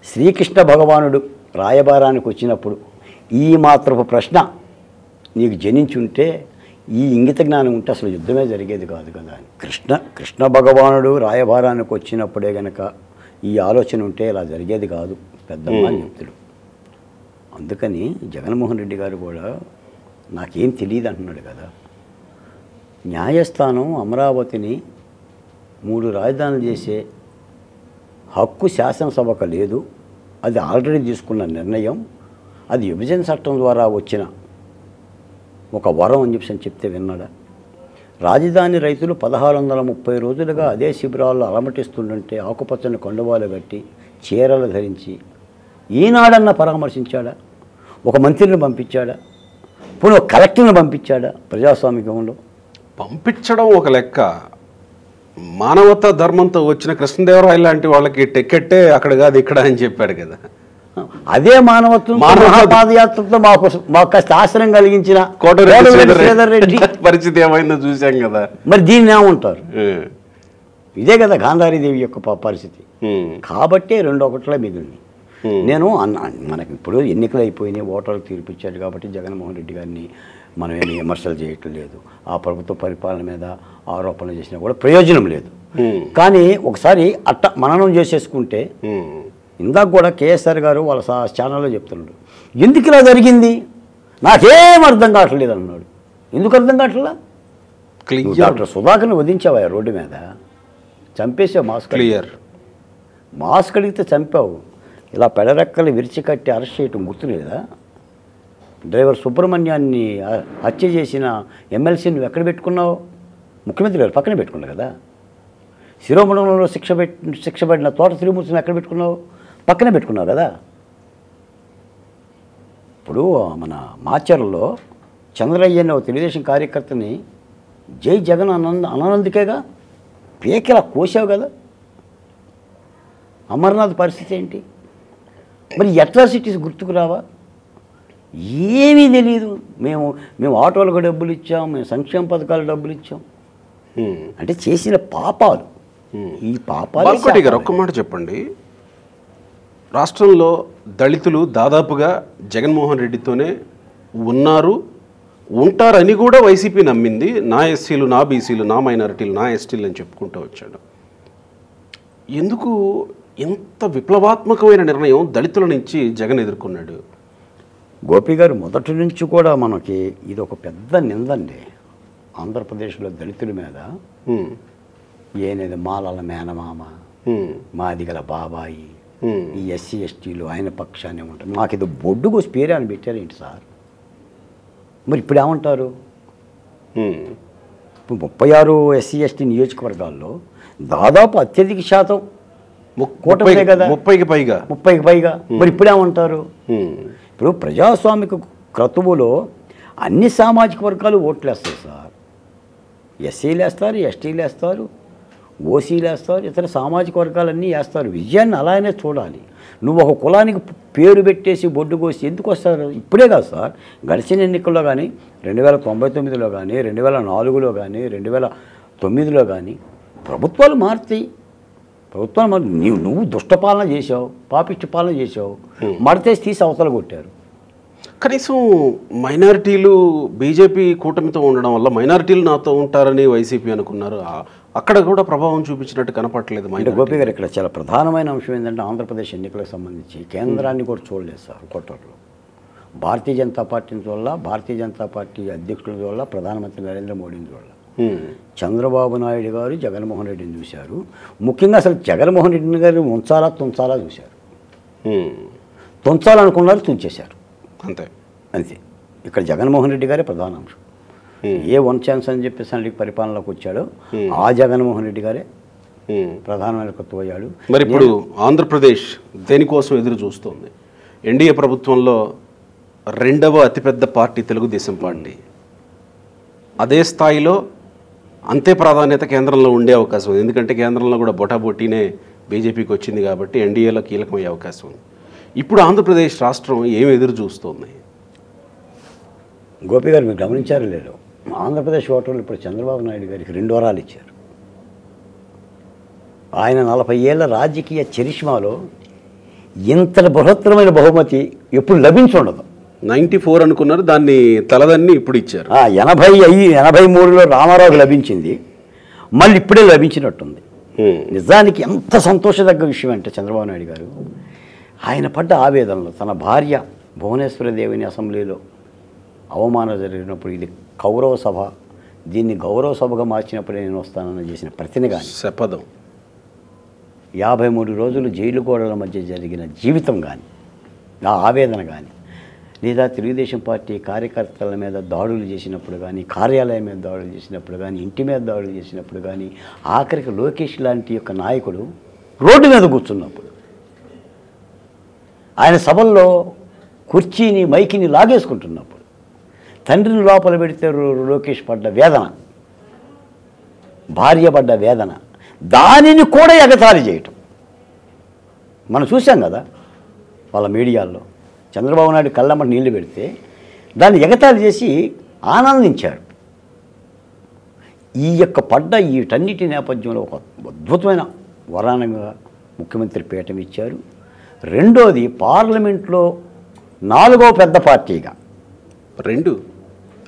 శ్రీకృష్ణ భగవానుడు రాయబారానికి వచ్చినప్పుడు ఈ మాత్రపు ప్రశ్న నీకు జనించుంటే, ఈ ఇంగిత జ్ఞానం ఉంటే అసలు యుద్ధమే జరిగేది కాదు కదా అని. కృష్ణ భగవానుడు రాయబారానికి వచ్చినప్పుడే గనక ఈ ఆలోచన ఉంటే ఇలా జరిగేది కాదు పెద్దమ్మ అని చెప్తాడు. అందుకని జగన్మోహన్ రెడ్డి గారు కూడా నాకేం తెలియదు అంటున్నాడు కదా. న్యాయస్థానం అమరావతిని 3 రాజధానులు చేసే హక్కు శాసనసభకు లేదు, అది ఆల్రెడీ తీసుకున్న నిర్ణయం, అది విభజన చట్టం ద్వారా వచ్చిన ఒక వరం అని చెప్తే విన్నాడా? రాజధాని రైతులు 1630 రోజులుగా అదే శిబిరాల్లో అలమటిస్తుంటే ఆకుపచ్చని కొండవాలు కట్టి చీరలు ధరించి ఈనాడన్నా పరామర్శించాడా? ఒక మంత్రిని పంపించాడా? పోనీ ఒక కలెక్టర్ని పంపించాడా? ప్రజాస్వామికంలో పంపించడం ఒక లెక్క, మానవతా ధర్మంతో వచ్చిన కృష్ణదేవరాయలు లాంటి వాళ్ళకి టికెట్టే అక్కడ కాదు ఇక్కడ అని చెప్పాడు కదా. అదే మానవత్వం పాదయాత్రతో మాకు కాస్త ఆశ్రయం కలిగించిన రెడ్డి పరిస్థితి ఏమైందో చూసాం కదా. మరి దీన్ని ఏమంటారు? ఇదే కదా గాంధారీదేవి యొక్క పరిస్థితి. కాబట్టే 2-1 మిగిలింది. నేను మనకి ఇప్పుడు ఎన్నికలు అయిపోయినాయి, ఓటర్లు తీర్పిచ్చారు కాబట్టి జగన్మోహన్ రెడ్డి గారిని మనం ఏమి విమర్శలు చేయటం లేదు. ఆ ప్రభుత్వ పరిపాలన మీద ఆరోపణలు చేసినా కూడా ప్రయోజనం లేదు. కానీ ఒకసారి మననం చేసేసుకుంటే, ఇందాక కూడా కేఎస్ఆర్ గారు వాళ్ళ ఛానల్లో చెప్తున్నాడు, ఎందుకు ఇలా జరిగింది నాకేం అర్థం కావట్లేదు అన్నాడు. ఎందుకు అర్థం కావట్లా? డాక్టర్ సుధాకర్ని వధించావా రోడ్డు మీద, చంపేసావు, మాస్క్ అడిగితే చంపావు, ఇలా పెడరెక్కలు విరిచికట్టి అరెస్ట్ చేయటం గుర్తులేదా? డ్రైవర్ సుబ్రహ్మణ్యాన్ని హత్య చేసిన ఎమ్మెల్సీని నువ్వు ఎక్కడ పెట్టుకున్నావు? ముఖ్యమంత్రి గారు పక్కనే పెట్టుకున్నావు కదా. శిరోమణంలో శిక్ష పడిన తోట శ్రీమూర్తిని ఎక్కడ పెట్టుకున్నావు? పక్కనే పెట్టుకున్నావు కదా. ఇప్పుడు మన మాచర్లలో చంద్రయ్య అనే ఒక తెలుగుదేశం కార్యకర్తని జై జగన్ అనందుకేగా పేకలా కోసావు కదా. అమర్నాథ్ పరిస్థితి ఏంటి? మరి అట్రాసిటీస్ గుర్తుకు రావా? ఏమీ తెలియదు. మేము ఆటోలకు డబ్బులు ఇచ్చాం, మేము సంక్షేమ పథకాలు డబ్బులు ఇచ్చాం అంటే చేసిన పాపాలు. ఈ పాపాలు. బాల్కోటి గారు ఒక్క మాట చెప్పండి, రాష్ట్రంలో దళితులు దాదాపుగా జగన్మోహన్ రెడ్డితోనే ఉంటారని కూడా వైసీపీ నమ్మింది. నా ఎస్సీలు, నా బీసీలు, నా మైనారిటీలు, నా ఎస్టీలు అని చెప్పుకుంటూ వచ్చాడు. ఎందుకు ఎంత విప్లవాత్మకమైన నిర్ణయం దళితుల నుంచి జగన్ ఎదుర్కొన్నాడు? గోపి గారు మొదటి నుంచి కూడా మనకి ఇది ఒక పెద్ద నిందండి ఆంధ్రప్రదేశ్లో దళితుల మీద. ఏనేది మాలల మేనమామ, మాదిగల బాబాయి, ఈ ఎస్సీ ఎస్టీలు ఆయన పక్షాన్ని ఉంటారు. మాకు ఇది బొడ్డు కోసి పేరే అని పెట్టారేంటి సార్? మరి ఇప్పుడు ఏమంటారు? ఇప్పుడు 36 ఎస్సీ ఎస్టీ నియోజకవర్గాల్లో దాదాపు అత్యధిక శాతం కూటమే కదా, 30కి పైగా. మరి ఇప్పుడేమంటారు? ఇప్పుడు ప్రజాస్వామిక క్రతువులో అన్ని సామాజిక వర్గాలు ఓట్లు వేస్తాయి సార్. ఎస్సీలు వేస్తారు, ఎస్టీలు వేస్తారు, ఓసీలు వేస్తారు, ఇతర సామాజిక వర్గాలన్నీ వేస్తారు. విజయాన్ని అలానే చూడాలి. నువ్వు ఒక కులానికి పేరు పెట్టేసి బొడ్డు కోసి ఎందుకు వస్తారు? ఇప్పుడే కాదు సార్, గడిచిన ఎన్నికల్లో కానీ 2099లో కానీ 2004లో కానీ 2009లో కానీ ప్రభుత్వాలు మారుతాయి. ప్రభుత్వాలు నువ్వు దుష్టపాలన చేసావు, పాపిష్టి పాలన చేసావు, మడతేసి తీసి అవతల కొట్టారు. కనీసం మైనారిటీలు బీజేపీ కూటమితో ఉండడం వల్ల మైనారిటీలు నాతో ఉంటారని వైసీపీ అనుకున్నారు. అక్కడ కూడా ప్రభావం చూపించినట్టు కనపడలేదు. అంటే గోపి గారు ఇక్కడ చాలా ప్రధానమైన అంశం ఏంటంటే ఆంధ్రప్రదేశ్ ఎన్నికలకు సంబంధించి కేంద్రాన్ని కూడా చూడలేదు సార్. కొట్టర్లో భారతీయ జనతా పార్టీని చూడాల, భారతీయ జనతా పార్టీ అధ్యక్షుల వల్ల, ప్రధానమంత్రి నరేంద్ర మోడీని చూడాల. చంద్రబాబు నాయుడు గారు జగన్మోహన్ రెడ్డిని చూశారు. ముఖ్యంగా అసలు జగన్మోహన్ రెడ్డిని గారు ఉంచాలా తుంచాలా చూశారు. తుంచాలనుకున్నారు, తుంచేశారు. అంతే అంతే. ఇక్కడ జగన్మోహన్ రెడ్డి గారే ప్రధాన అంశం. ఏ వన్ ఛాన్స్ అని చెప్పేసి అన్ని పరిపాలనలోకి వచ్చాడో ఆ జగన్మోహన్ రెడ్డి గారే ప్రధానమైన కొత్తపోయాడు. మరి ఇప్పుడు ఆంధ్రప్రదేశ్ దేనికోసం ఎదురు చూస్తోంది? ఎన్డీఏ ప్రభుత్వంలో రెండవ అతిపెద్ద పార్టీ తెలుగుదేశం పార్టీ. అదే స్థాయిలో అంతే ప్రాధాన్యత కేంద్రంలో ఉండే అవకాశం ఉంది. ఎందుకంటే కేంద్రంలో కూడా బొటాబొటీనే బీజేపీకి వచ్చింది కాబట్టి ఎన్డీఏలో కీలకమయ్యే అవకాశం ఉంది. ఇప్పుడు ఆంధ్రప్రదేశ్ రాష్ట్రం ఏమి ఎదురు చూస్తోంది? గోపి గారు మీరు గమనించారో లేదో, ఆంధ్రప్రదేశ్ ఓటర్లు ఇప్పుడు చంద్రబాబు నాయుడు గారికి 2 వరాలు ఇచ్చారు. ఆయన 40 ఏళ్ల రాజకీయ చరిష్మాలో ఇంతటి బృహత్తరమైన బహుమతి ఎప్పుడు లభించుండదు. 94 అనుకున్నారు, దాన్ని తలదన్ని ఇప్పుడు ఇచ్చారు. 83లో రామారావుకి లభించింది, మళ్ళీ ఇప్పుడే లభించినట్టుంది. నిజానికి ఎంత సంతోషదగ్గ విషయం అంటే చంద్రబాబు నాయుడు గారు ఆయన పడ్డ ఆవేదనలో తన భార్య భువనేశ్వరదేవిని అసెంబ్లీలో అవమానం జరిగినప్పుడు ఇది కౌరవ సభ, దీన్ని గౌరవ సభగా మార్చినప్పుడు నేను వస్తానని చేసిన ప్రతిని కానీ, శపథం, 53 రోజులు జైలు గోడల మధ్య జరిగిన జీవితం కానీ, ఆ ఆవేదన కానీ, లేదా తెలుగుదేశం పార్టీ కార్యకర్తల మీద దాడులు చేసినప్పుడు కానీ, కార్యాలయం మీద దాడులు చేసినప్పుడు కానీ, ఇంటి మీద దాడులు చేసినప్పుడు కానీ, ఆఖరికి లోకేష్ లాంటి యొక్క నాయకుడు రోడ్డు మీద కూర్చున్నప్పుడు, ఆయన సభల్లో కుర్చీని మైకిని లాగేసుకుంటున్నప్పుడు, తండ్రిని లోపల పెడితే లోకేష్ పడ్డ వేదన, భార్య పడ్డ వేదన, దానిని కూడా ఎగతాళి చేయటం మనం చూసాం కదా వాళ్ళ మీడియాల్లో. చంద్రబాబు నాయుడు కళ్ళమ్మట నీళ్లు పెడితే దాన్ని ఎగతాళి చేసి ఆనందించారు. ఈ యొక్క పడ్డ వీటన్నిటి నేపథ్యంలో ఒక అద్భుతమైన వరానంగా ముఖ్యమంత్రి పీఠం ఇచ్చారు. రెండోది పార్లమెంట్లో 4వ పెద్ద పార్టీగా,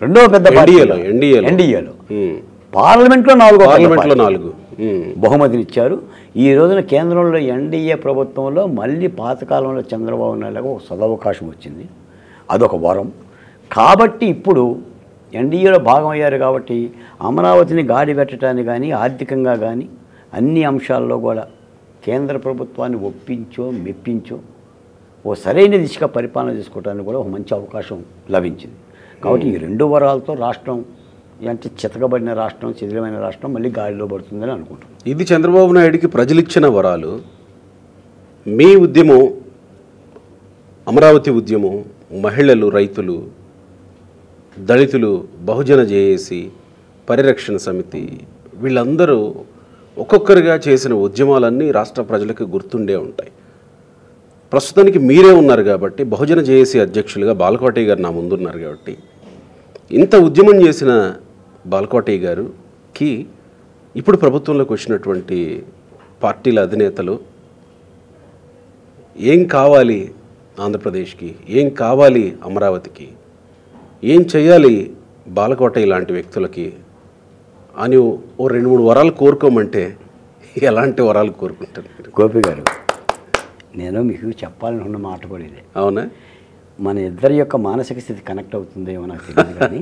రెండవ పెద్ద పార్టీ ఎన్డీఏలో పార్లమెంట్లో 4 బహుమతిని ఇచ్చారు. ఈ రోజున కేంద్రంలో ఎన్డీఏ ప్రభుత్వంలో మళ్ళీ పాతకాలంలో చంద్రబాబు నాయుడుకు ఒక సదవకాశం వచ్చింది, అదొక వరం. కాబట్టి ఇప్పుడు ఎన్డీఏలో భాగమయ్యారు కాబట్టి అమరావతిని గాడి పెట్టడానికి కానీ, ఆర్థికంగా కానీ అన్ని అంశాల్లో కూడా కేంద్ర ప్రభుత్వాన్ని ఒప్పించో మెప్పించో ఓ సరైన దిశగా పరిపాలన చేసుకోవడానికి కూడా ఒక మంచి అవకాశం లభించింది. కాబట్టి ఈ 2 వరాలతో రాష్ట్రం అంటే చితకబడిన రాష్ట్రం, శిథిలమైన రాష్ట్రం మళ్ళీ గాడిలో పడుతుందని అనుకుంటున్నాను. ఇది చంద్రబాబు నాయుడికి ప్రజలిచ్చిన వరాలు. మీ ఉద్యమం, అమరావతి ఉద్యమం, మహిళలు, రైతులు, దళితులు, బహుజన జేఏసీ, పరిరక్షణ సమితి, వీళ్ళందరూ ఒక్కొక్కరిగా చేసిన ఉద్యమాలన్నీ రాష్ట్ర ప్రజలకు గుర్తుండే ఉంటాయి. ప్రస్తుతానికి మీరే ఉన్నారు కాబట్టి, బహుజన జేఏసీ అధ్యక్షులుగా బాలకోటయ్య గారు నా ముందున్నారు కాబట్టి, ఇంత ఉద్యమం చేసిన బాలకోటయ్య గారుకి ఇప్పుడు ప్రభుత్వంలోకి వచ్చినటువంటి పార్టీల అధినేతలు ఏం కావాలి ఆంధ్రప్రదేశ్కి, ఏం కావాలి అమరావతికి, ఏం చేయాలి బాలకోటయ్య లాంటి వ్యక్తులకి అని ఓ 2-3 వరాలు కోరుకోమంటే ఎలాంటి వరాలు కోరుకుంటారు? గోపి గారు, నేను మీకు చెప్పాలని ఉన్న మాట కూడా ఇదే. అవునా? మన ఇద్దరి యొక్క మానసిక స్థితి కనెక్ట్ అవుతుందేమో నాకు తెలియదు కానీ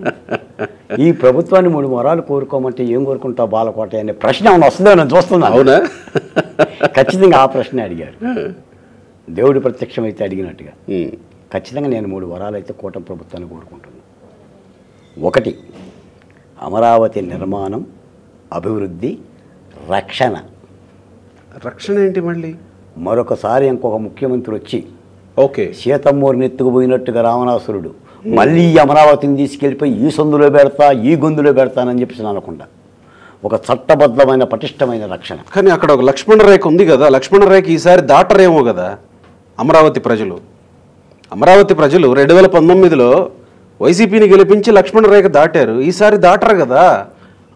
ఈ ప్రభుత్వాన్ని 3 వరాలు కోరుకోమంటే ఏం కోరుకుంటావు బాలకోటయ్య అనే ప్రశ్న ఏమైనా వస్తుందో నేను చూస్తున్నాను. అవునా? ఖచ్చితంగా ఆ ప్రశ్న అడిగారు, దేవుడి ప్రత్యక్షం అయితే అడిగినట్టుగా. ఖచ్చితంగా నేను 3 వరాలు అయితే కూటమి ప్రభుత్వాన్ని కోరుకుంటున్నాను. 1, అమరావతి నిర్మాణం, అభివృద్ధి, రక్షణ. రక్షణ ఏంటి మళ్ళీ? మరొకసారి ఇంకొక ముఖ్యమంత్రి వచ్చి ఓకే సీతమ్మూరిని ఎత్తుకుపోయినట్టుగా రావణాసురుడు మళ్ళీ ఈ అమరావతిని తీసుకెళ్ళిపోయి ఈ సందులో పెడతా, ఈ గొంతులో పెడతానని చెప్పేసి అనకుండా ఒక చట్టబద్ధమైన పటిష్టమైన రక్షణ. కానీ అక్కడ ఒక లక్ష్మణ రేఖ ఉంది కదా, లక్ష్మణ రేఖ ఈసారి దాటరేమో కదా అమరావతి ప్రజలు. అమరావతి ప్రజలు 2019లో వైసీపీని గెలిపించి లక్ష్మణ రేఖ దాటారు, ఈసారి దాటరు కదా.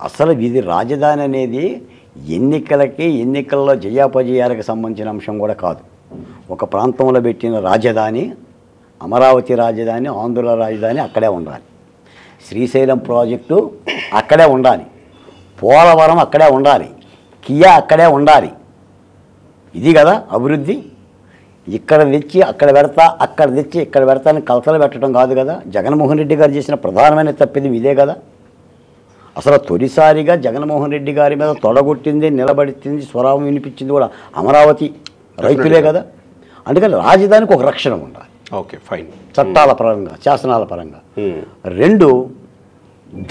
అసలు ఇది రాజధాని అనేది ఎన్నికల్లో జయాపజయాలకు సంబంధించిన అంశం కూడా కాదు. ఒక ప్రాంతంలో పెట్టిన రాజధాని అమరావతి రాజధాని, ఆంధ్ర రాజధాని అక్కడే ఉండాలి. శ్రీశైలం ప్రాజెక్టు అక్కడే ఉండాలి. పోలవరం అక్కడే ఉండాలి. కియా అక్కడే ఉండాలి. ఇది కదా అభివృద్ధి. ఇక్కడ తెచ్చి అక్కడ పెడతా, అక్కడ తెచ్చి ఇక్కడ పెడతా అని కలతలు పెట్టడం కాదు కదా. జగన్మోహన్ రెడ్డి గారు చేసిన ప్రధానమైన తప్పిది ఇదే కదా. అసలు తొలిసారిగా జగన్మోహన్ రెడ్డి గారి మీద తొడగొట్టింది, నిలబెట్టింది, స్వరావం వినిపించింది కూడా అమరావతి రైతులే కదా. అందుకని రాజధానికి ఒక రక్షణ ఉండాలి. Okay, fine. చట్టాల పరంగా, శాసనాల పరంగా. 2,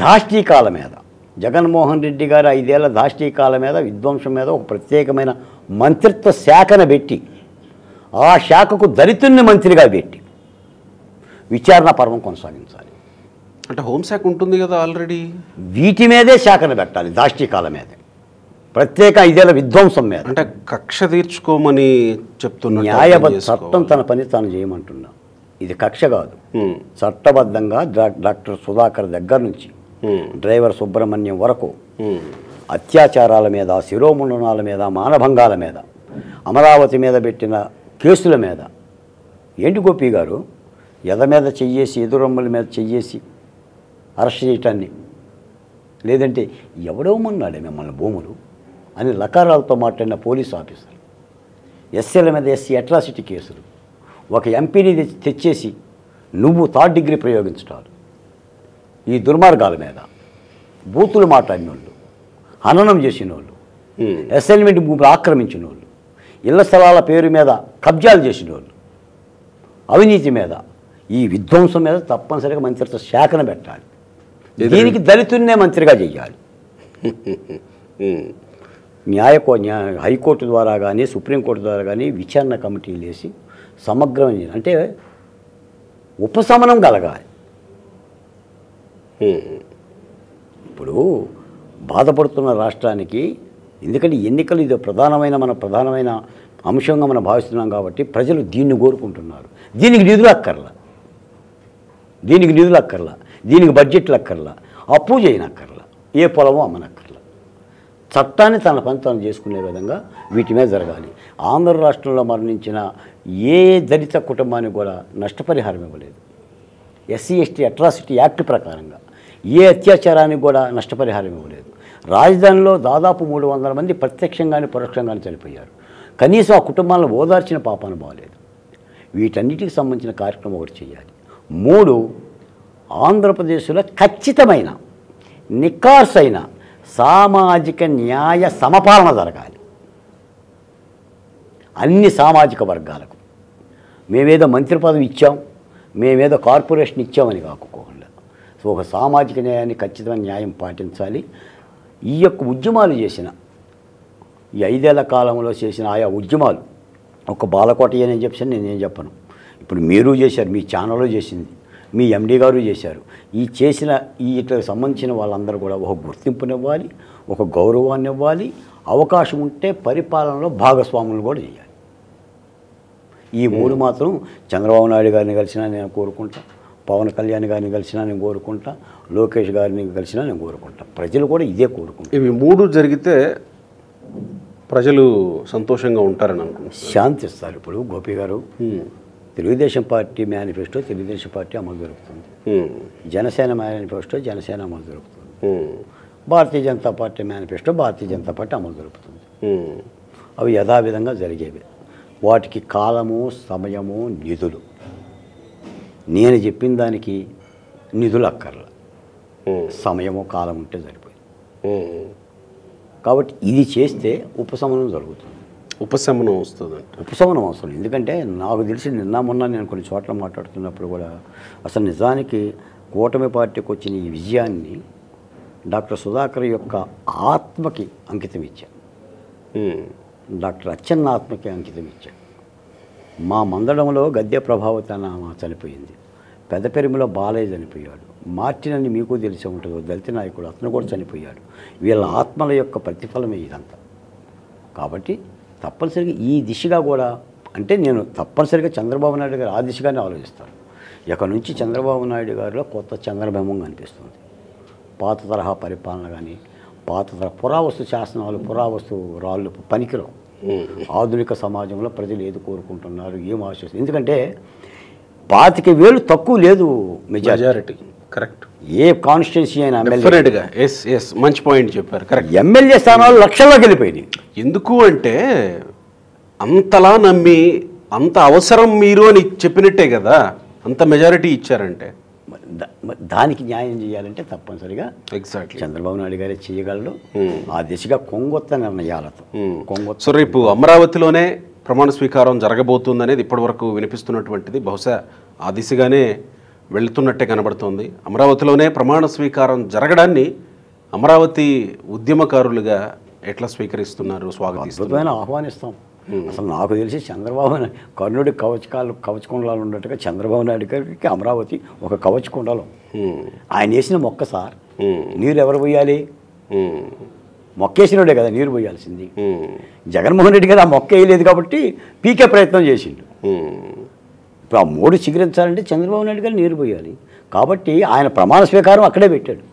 దాష్టీకాల మీద జగన్మోహన్ రెడ్డి గారు 5 ఏళ్ల దాష్టీకాల మీద, విధ్వంసం మీద ఒక ప్రత్యేకమైన మంత్రిత్వ శాఖను పెట్టి, ఆ శాఖకు దళితుల్ని మంత్రిగా పెట్టి విచారణ పర్వం కొనసాగించాలి. అంటే హోంశాఖ ఉంటుంది కదా ఆల్రెడీ. వీటి మీదే శాఖను పెట్టాలి. దాష్టీకాల మీదే, ప్రత్యేక 5 ఏళ్ల విధ్వంసం మీద. అంటే కక్ష తీర్చుకోమని చెప్తున్నా. న్యాయబద్ధ చట్టం తన పని తాను చేయమంటున్నా. ఇది కక్ష కాదు. చట్టబద్ధంగా డాక్టర్ సుధాకర్ దగ్గర నుంచి డ్రైవర్ సుబ్రహ్మణ్యం వరకు అత్యాచారాల మీద, శిరోముండనాల మీద, మానభంగాల మీద, అమరావతి మీద పెట్టిన కేసుల మీద ఏంటి గోపి గారు ఎద మీద చెయ్యేసి, ఎదురమ్మల మీద చెయ్యేసి అరెస్ట్ చేయటాన్ని, లేదంటే ఎవడోమన్నాడే మిమ్మల్ని భూములు అని లకారాలతో మాట్లాడిన పోలీస్ ఆఫీసర్, ఎస్సీల మీద ఎస్సీ అట్రాసిటీ కేసులు, ఒక ఎంపీని తెచ్చేసి నువ్వు 3rd డిగ్రీ ప్రయోగించటాలు, ఈ దుర్మార్గాల మీద బూతులు మాట్లాడిన వాళ్ళు, హననం చేసిన వాళ్ళు, అసైన్మెంట్ భూములు ఆక్రమించిన వాళ్ళు, ఇళ్ల స్థలాల పేరు మీద కబ్జాలు చేసిన వాళ్ళు, అవినీతి మీద, ఈ విధ్వంసం మీద తప్పనిసరిగా మంత్రిత్వ శాఖను పెట్టాలి. దీనికి దళితున్నే మంత్రిగా చెయ్యాలి. హైకోర్టు ద్వారా కానీ, సుప్రీంకోర్టు ద్వారా కానీ విచారణ కమిటీలు వేసి సమగ్రమైన, అంటే ఉపశమనం కలగాలి. ఇప్పుడు బాధపడుతున్న రాష్ట్రానికి, ఎందుకంటే ఎన్నికలు ఇది ప్రధానమైన అంశంగా మనం భావిస్తున్నాం కాబట్టి ప్రజలు దీన్ని కోరుకుంటున్నారు. దీనికి నిధులు అక్కర్లా, దీనికి బడ్జెట్లు అక్కర్లా, అప్పు చేయనక్కర్లా, ఏ పొలమో అమ్మనక్కర్లా. చట్టాన్ని తన పని తాను చేసుకునే విధంగా వీటి మీద జరగాలి. ఆంధ్ర రాష్ట్రంలో మరణించిన ఏ దళిత కుటుంబానికి కూడా నష్టపరిహారం ఇవ్వలేదు. ఎస్సీ ఎస్టీ అట్రాసిటీ యాక్ట్ ప్రకారంగా ఏ అత్యాచారానికి కూడా నష్టపరిహారం ఇవ్వలేదు. రాజధానిలో దాదాపు 300 మంది ప్రత్యక్షంగానే పరోక్షంగానే చనిపోయారు. కనీసం ఆ కుటుంబాలను ఓదార్చిన పాపాను బాగలేదు. వీటన్నిటికి సంబంధించిన కార్యక్రమం ఒకటి చేయాలి. 3, ఆంధ్రప్రదేశ్లో ఖచ్చితమైన నిఖార్సైన సామాజిక న్యాయ సమపాలన జరగాలి అన్ని సామాజిక వర్గాలకు. మేమేదో మంత్రి పదవి ఇచ్చాం, మేమేదో కార్పొరేషన్ ఇచ్చామని కాకుండా, సో ఒక సామాజిక న్యాయాన్ని, ఖచ్చితమైన న్యాయం పాటించాలి. ఈ యొక్క ఉద్యమాలు చేసిన, ఈ 5 ఏళ్ల కాలంలో చేసిన ఆయా ఉద్యమాలు, ఒక బాలకోటయ్య నేను చెప్పాను, నేనేం చెప్పను. ఇప్పుడు మీరు చేశారు, మీ ఛానల్లో చేసింది, మీ ఎండీ గారు చేశారు. ఈ చేసిన వీటికి సంబంధించిన వాళ్ళందరూ కూడా ఒక గుర్తింపునివ్వాలి, ఒక గౌరవాన్ని ఇవ్వాలి. అవకాశం ఉంటే పరిపాలనలో భాగస్వాములు కూడా చేయాలి. ఈ 3 మాత్రం చంద్రబాబు నాయుడు గారిని కలిసినా నేను కోరుకుంటా, పవన్ కళ్యాణ్ గారిని కలిసినా నేను కోరుకుంటా, లోకేష్ గారిని కలిసినా నేను కోరుకుంటా. ప్రజలు కూడా ఇదే కోరుకుంటారు. ఇవి 3 జరిగితే ప్రజలు సంతోషంగా ఉంటారని అనుకుంటున్నారు, శాంతిస్తారు. ఇప్పుడు గోపి గారు, Telugu Desam party manifesto Telugu Desam party అమలు జరుగుతుంది, జనసేన మేనిఫెస్టో జనసేన అమలు జరుగుతుంది, Bharatiya Janata party manifesto Bharatiya Janata party అమలు జరుపుతుంది. అవి యథావిధంగా జరిగేవి. వాటికి కాలము, సమయము, నిధులు, నేను చెప్పిన దానికి నిధులు అక్కర్ల, సమయము, కాలం ఉంటే సరిపోయింది. కాబట్టి ఇది చేస్తే ఉపశమనం జరుగుతుంది. ఉపశమనం వస్తుంది. ఉపశమనం అవసరం. ఎందుకంటే నాకు తెలిసి మొన్న నేను కొన్ని చోట్ల మాట్లాడుతున్నప్పుడు కూడా అసలు నిజానికి కూటమి పార్టీకి వచ్చిన ఈ విజయాన్ని డాక్టర్ సుధాకర్ యొక్క ఆత్మకి అంకితం ఇచ్చాను, డాక్టర్ అచ్చెన్న ఆత్మకి అంకితం ఇచ్చాను. మా మందడంలో గద్దె ప్రభావతి చనిపోయింది, పెద్దపెరుమలో బాలయ్య చనిపోయాడు, మార్టిన్ అని మీకు తెలిసి ఉంటుంది, దళిత నాయకుడు, అతను కూడా చనిపోయాడు. వీళ్ళ ఆత్మల యొక్క ప్రతిఫలమే ఇదంతా. కాబట్టి తప్పనిసరిగా ఈ దిశగా కూడా, అంటే నేను తప్పనిసరిగా చంద్రబాబు నాయుడు గారు ఆ దిశగానే ఆలోచిస్తాను. ఇక నుంచి చంద్రబాబు నాయుడు గారిలో కొత్త చంద్రబింబం కనిపిస్తుంది. పాత తరహా పరిపాలన కానీ, పాత తరహా పురావస్తు శాసనాలు, పురావస్తు రాళ్ళు పనికిరావు. ఆధునిక సమాజంలో ప్రజలు ఏది కోరుకుంటున్నారు, ఏం ఆశిస్తారు. ఎందుకంటే 25,000 తక్కువ లేదు మెజారిటీ. కరెక్ట్. ఏ కాన్స్టిట్యున్సీ అయినా డెఫినెట్గా. ఎస్ ఎస్, మంచి పాయింట్ చెప్పారు. కరెక్ట్. ఎమ్మెల్యే స్థానాలు లక్షల్లోకి వెళ్ళిపోయినాయి. ఎందుకు అంటే అంతలా నమ్మి అంత అవసరం మీరు అని చెప్పినట్టే కదా అంత మెజారిటీ ఇచ్చారంటే. దానికి న్యాయం చేయాలంటే తప్పనిసరిగా ఎగ్జాక్ట్లీ చంద్రబాబు నాయుడు గారే చేయగలరు. ఆ దిశగా కొంగొత్త నిర్ణయాలతో సో రేపు అమరావతిలోనే ప్రమాణ స్వీకారం జరగబోతుంది అనేది ఇప్పటివరకు వినిపిస్తున్నటువంటిది. బహుశా ఆ దిశగానే వెళుతున్నట్టే కనబడుతోంది. అమరావతిలోనే ప్రమాణ స్వీకారం జరగడాన్ని అమరావతి ఉద్యమకారులుగా ఎట్లా స్వీకరిస్తున్నారు, స్వాగతిస్తున్నారు? ఆహ్వానిస్తాం. అసలు నాకు తెలిసి చంద్రబాబు కర్ణుడి కవచకుండాలు ఉన్నట్టుగా చంద్రబాబు నాయుడు గారికి అమరావతి ఒక కవచకుండాలం. ఆయన వేసిన మొక్క సార్, నీరు ఎవరు పోయాలి? మొక్కేసినోడే కదా నీరు పోయాల్సింది. జగన్మోహన్ రెడ్డి గారు ఆ మొక్క వేయలేదు కాబట్టి పీకే ప్రయత్నం చేసిండు. ఇప్పుడు ఆ మూడు చిగురించాలంటే చంద్రబాబు నాయుడు గారు నీరు పోయాలి. కాబట్టి ఆయన ప్రమాణ స్వీకారం అక్కడే పెట్టాడు.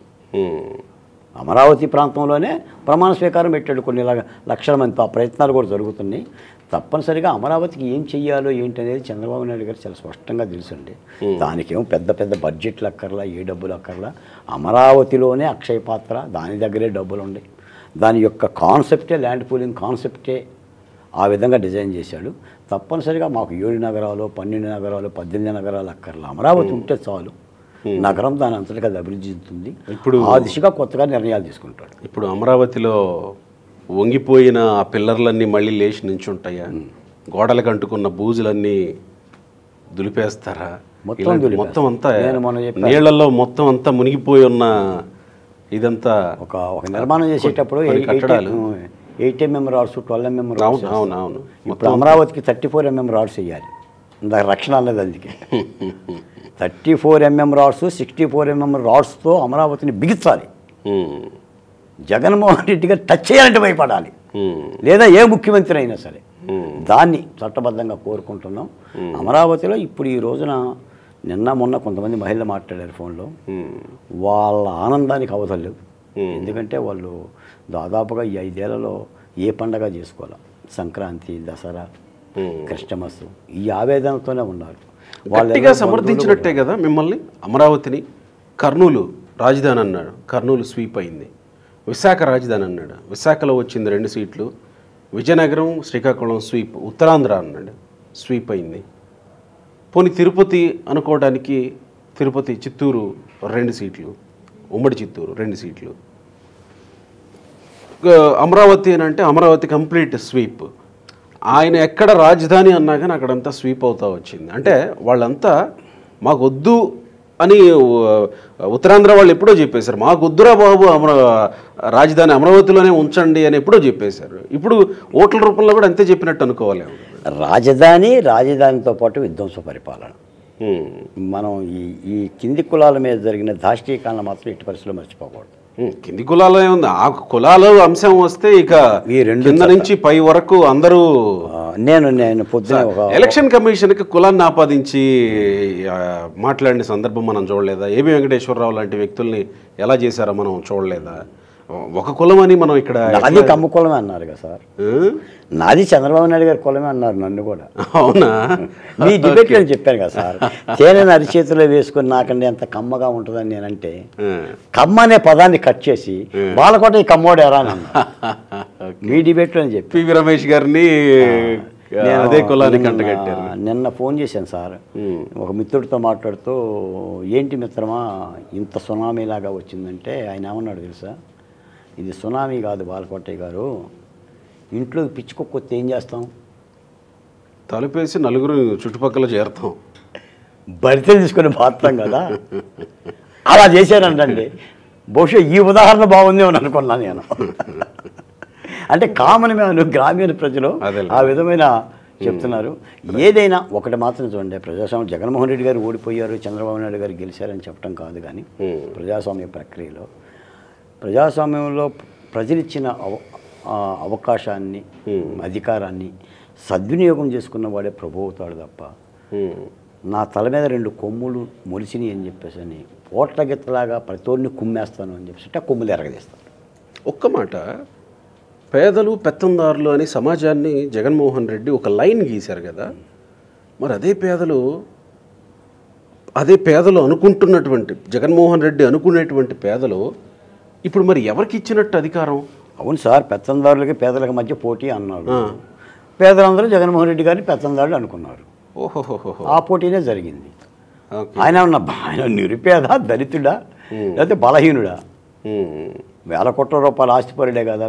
అమరావతి ప్రాంతంలోనే ప్రమాణ స్వీకారం పెట్టాడు. కొన్ని లక్షల మంది ఆ ప్రయత్నాలు కూడా జరుగుతున్నాయి. తప్పనిసరిగా అమరావతికి ఏం చెయ్యాలో ఏంటి అనేది చంద్రబాబు నాయుడు గారు చాలా స్పష్టంగా తెలుసండి. దానికేమో పెద్ద పెద్ద బడ్జెట్లు అక్కర్లా, ఏ డబ్బులు అక్కర్లా. అమరావతిలోనే అక్షయ పాత్ర, దాని దగ్గరే డబ్బులు ఉన్నాయి. దాని యొక్క కాన్సెప్టే, ల్యాండ్ పూలింగ్ కాన్సెప్టే ఆ విధంగా డిజైన్ చేశాడు. తప్పనిసరిగా మాకు 7 నగరాలు, 12 నగరాలు, 18 నగరాలు అక్కర్లా. అమరావతి ఉంటే చాలు, నగరం దాని అంతటిగా అభివృద్ధి చెందుతుంది. ఇప్పుడు ఆ దిశగా కొత్తగా నిర్ణయాలు తీసుకుంటాడు. ఇప్పుడు అమరావతిలో వంగిపోయిన ఆ పిల్లర్లన్నీ మళ్ళీ లేచి నించుంటాయా? గోడలకు అంటుకున్న బూజులన్నీ దులిపేస్తారా? మొత్తం అంతా నీళ్లలో మొత్తం అంతా మునిగిపోయి ఉన్న ఇదంతా ఒక నిర్మాణం చేసేటప్పుడు కట్టడాలు 8 mm రాడ్స్, 12 mm రాడ్స్. అవునవును. ఇప్పుడు అమరావతికి 34 mm రాడ్స్ వేయాలి. ఇందాక రక్షణ అనేది అందుకే 34 mm రాడ్స్, 64 mm రాడ్స్తో అమరావతిని బిగించాలి. జగన్మోహన్ రెడ్డి గారు టచ్ చేయాలంటే భయపడాలి, లేదా ఏ ముఖ్యమంత్రి అయినా సరే. దాన్ని చట్టబద్ధంగా కోరుకుంటున్నాం. అమరావతిలో ఇప్పుడు ఈ రోజున నిన్న మొన్న కొంతమంది మహిళలు మాట్లాడారు ఫోన్లో. వాళ్ళ ఆనందానికి అవధులు లేవు. ఎందుకంటే వాళ్ళు దాదాపుగా ఈ 5 ఏళ్లలో ఏ పండగ చేసుకోవాలి, సంక్రాంతి, దసరా, క్రిస్టమస్, ఈ ఆవేదనతోనే ఉన్నారు. గట్టిగా సమర్థించినట్టే కదా మిమ్మల్ని. అమరావతిని కర్నూలు రాజధాని అన్నాడు, కర్నూలు స్వీప్ అయింది. విశాఖ రాజధాని అన్నాడు, విశాఖలో వచ్చింది 2 సీట్లు. విజయనగరం, శ్రీకాకుళం స్వీప్. ఉత్తరాంధ్ర అన్నాడు, స్వీప్ అయింది. పోనీ తిరుపతి అనుకోవడానికి తిరుపతి, చిత్తూరు 2 సీట్లు, ఉమ్మడి చిత్తూరు 2 సీట్లు. అమరావతి అని అంటే అమరావతి కంప్లీట్ స్వీప్. ఆయన ఎక్కడ రాజధాని అన్నా కానీ అక్కడంతా స్వీప్ అవుతా వచ్చింది. అంటే వాళ్ళంతా మాకొద్దు అని ఉత్తరాంధ్ర వాళ్ళు ఎప్పుడో చెప్పేశారు, మాకొద్దురా బాబు రాజధాని అమరావతిలోనే ఉంచండి అని ఎప్పుడో చెప్పేశారు. ఇప్పుడు ఓట్ల రూపంలో కూడా అంతే చెప్పినట్టు అనుకోవాలి. రాజధానితో పాటు విధ్వంస పరిపాలన. మనం ఈ కింది కులాల మీద జరిగిన దాష్టీకాలను మాత్రం ఎట్టి పరిస్థితుల్లో మర్చిపోకూడదు. కింది కులాలు ఏముంది, ఆ కులాలు అంశం వస్తే ఇక ఈ 2 కింద నుంచి పై వరకు అందరూ. నేను పొద్దున ఎలక్షన్ కమిషన్కి కులాన్ని ఆపాదించి మాట్లాడిన సందర్భం మనం చూడలేదా? ఏబి వెంకటేశ్వరరావు లాంటి వ్యక్తుల్ని ఎలా చేశారో మనం చూడలేదా? ఒక కులం అని మనం ఇక్కడ నాది కమ్మ కులమే అన్నారు కదా సార్. నాది చంద్రబాబు నాయుడు గారి కులమే అన్నారు నన్ను కూడా. అవునా? మీ డిబేట్లో నేను చెప్పాను కదా సార్, తేనెను అరిచేతిలో వేసుకుని నాకండి ఎంత కమ్మగా ఉంటుందని నేనంటే, కమ్మ అనే పదాన్ని కట్ చేసి బాలకోట ఈ కమ్మోడు ఎరా అని అన్నా. మీ డిబేట్లో నేను చెప్పి పివి రమేష్ గారిని అదే కులాన్ని కంటగట్టారు. నిన్న ఫోన్ చేశాను సార్, ఒక మిత్రుడితో మాట్లాడుతూ, ఏంటి మిత్రమా ఇంత సునామీలాగా వచ్చిందంటే ఆయన ఏమన్నాడు తెలుసా, ఇది సునామీ కాదు బాలకోటయ్య గారు, ఇంట్లో పిచ్చుకొక్కొత్తే ఏం చేస్తాం, తలుపేసి నలుగురు చుట్టుపక్కల చేరుతాం, బరితే తీసుకొని బాస్తాం కదా, అలా చేశారంటండి. బహుశా ఈ ఉదాహరణ బాగుంది అని అనుకున్నాను నేను. అంటే కామన్ మ్యాన్, గ్రామీణ ప్రజలు ఆ విధమైన చెప్తున్నారు. ఏదైనా ఒకటి మాత్రం చూడండి, ప్రజాస్వామ్యం జగన్మోహన్ రెడ్డి గారు ఓడిపోయారు, చంద్రబాబు నాయుడు గారు గెలిచారని చెప్పడం కాదు, కానీ ప్రజాస్వామ్య ప్రక్రియలో, ప్రజాస్వామ్యంలో ప్రజలిచ్చిన అవకాశాన్ని, అధికారాన్ని సద్వినియోగం చేసుకున్న వాడే ప్రభు అవుతాడు తప్ప, నా తల మీద 2 కొమ్ములు మొలిసినాయి అని చెప్పేసి అని ఓట్ల గిత్తలాగా ప్రతోడిని కుమ్మేస్తాను అని చెప్పేసి ఆ కొమ్ములు ఎరగదీస్తాను. ఒక్క మాట, పేదలు పెత్తందారులు అని సమాజాన్ని జగన్మోహన్ రెడ్డి ఒక లైన్ గీశారు కదా, మరి అదే పేదలు అదే పేదలు అనుకుంటున్నటువంటి జగన్మోహన్ రెడ్డి అనుకునేటువంటి పేదలు ఇప్పుడు మరి ఎవరికి ఇచ్చినట్టు అధికారం? అవును సార్, పెత్తందారులకి పేదలకు మధ్య పోటీ అన్నారు. పేదలందరూ జగన్మోహన్ రెడ్డి గారిని పెత్తందారులు అనుకున్నారు. ఓహోహోహో. ఆ పోటీనే జరిగింది. ఓకే. ఆయన నిరుపేద, దళితుడా, లేకపోతే బలహీనుడా? వేల కోట్ల రూపాయల ఆస్తిపరుడే కదా.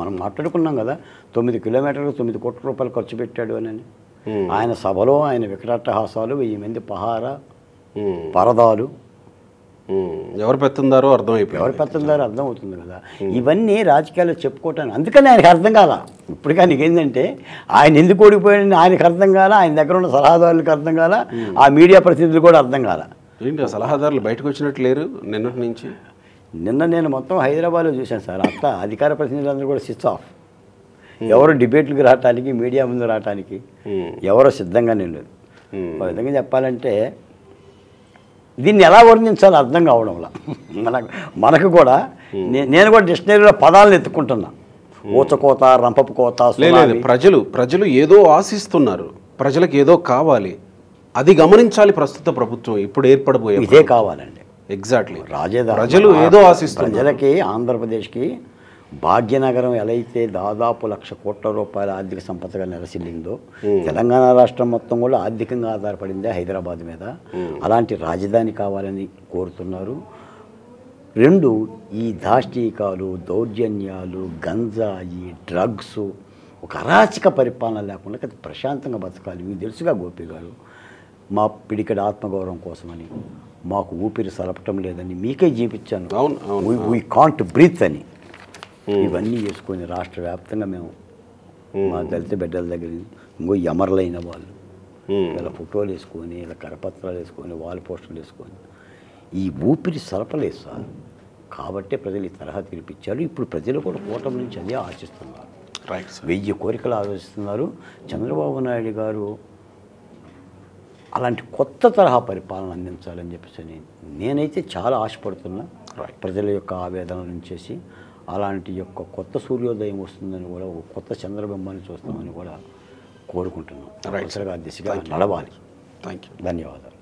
మనం మాట్లాడుకున్నాం కదా, 9 కిలోమీటర్లకు 9 కోట్ల రూపాయలు ఖర్చు పెట్టాడు అని. ఆయన సభలో ఆయన వికటాట్టహాసాలు, 1000 మంది పహారా, పరదాలు. ఎవరు పెత్తందారో అర్థమైపోయింది. ఎవరు పెత్తందారో అర్థం అవుతుంది కదా. ఇవన్నీ రాజకీయాల్లో చెప్పుకోవటానికి. అందుకని ఆయనకు అర్థం కాల. ఇప్పుడు కానీ ఏంటంటే ఆయన ఎందుకు ఓడిపోయాడని ఆయనకు అర్థం కాల, ఆయన దగ్గర ఉన్న సలహాదారులకు అర్థం కాల, ఆ మీడియా ప్రతినిధులు కూడా అర్థం కాల. ఏంటి ఆ సలహాదారులు బయటకు వచ్చినట్టు లేరు నిన్నటి నుంచి? నిన్న నేను మొత్తం హైదరాబాద్లో చూశాను సార్. అంతా అధికార ప్రతినిధులందరూ కూడా స్విచ్ ఆఫ్. ఎవరు డిబేట్లకు రావటానికి, మీడియా ముందు రావటానికి ఎవరో సిద్ధంగా నిండదు. ఒక విధంగా చెప్పాలంటే దీన్ని ఎలా వర్ణించాలో అర్థం కావడంలా మనకు కూడా. నేను కూడా డిక్షనరీలో పదాలను ఎత్తుకుంటున్నా. ఊచకోత, రంపపు కోత. లేదు, ప్రజలు ఏదో ఆశిస్తున్నారు, ప్రజలకు ఏదో కావాలి, అది గమనించాలి ప్రస్తుత ప్రభుత్వం ఇప్పుడు ఏర్పడబోయే. ఇదే కావాలండి. ఎగ్జాక్ట్లీ. రాజధాని ప్రజలు ఏదో ఆశిస్తున్నారు. ప్రజలకి ఆంధ్రప్రదేశ్కి భాగ్యనగరం ఎలా అయితే దాదాపు 1,00,000 కోట్ల రూపాయల ఆర్థిక సంపదగా నెలసిల్లిందో, తెలంగాణ రాష్ట్రం మొత్తం కూడా ఆర్థికంగా ఆధారపడిందే హైదరాబాద్ మీద. అలాంటి రాజధాని కావాలని కోరుతున్నారు. 2, ఈ దాష్టీకాలు, దౌర్జన్యాలు, గంజాయి, డ్రగ్స్, ఒక అరాచక పరిపాలన లేకుండా అది ప్రశాంతంగా బతకాలి. మీకు తెలుసుగా గోపి గారు, మా పిడికడ ఆత్మగౌరవం కోసమని, మాకు ఊపిరి సలపటం లేదని మీకే జీపించాను, వీ కాంట్ బ్రీత్ అని. ఇవన్నీ చేసుకొని రాష్ట్ర వ్యాప్తంగా మేము మా దళిత బిడ్డల దగ్గర ఇంకో అమరులైన వాళ్ళు ఇలా ఫోటోలు వేసుకొని, ఇలా కరపత్రాలు వేసుకొని, వాల్ పోస్టర్లు వేసుకొని ఈ ఊపిరి సలపలేదు సార్. కాబట్టే ప్రజలు ఈ తరహా తీర్పిచ్చారు. ఇప్పుడు ప్రజలు కూడా కూటమి నుంచి అదే ఆశిస్తున్నారు. 1000 కోరికలు ఆలోచిస్తున్నారు. చంద్రబాబు నాయుడు గారు అలాంటి కొత్త తరహా పరిపాలన అందించాలని చెప్పేసి నేనైతే చాలా ఆశపడుతున్నా. ప్రజల యొక్క ఆవేదన నుంచేసి అలాంటి యొక్క కొత్త సూర్యోదయం వస్తుందని కూడా, ఒక కొత్త చంద్రబింబాన్ని చూస్తామని కూడా కోరుకుంటున్నాం. దిశగా నడవాలి. Thank you. ధన్యవాదాలు.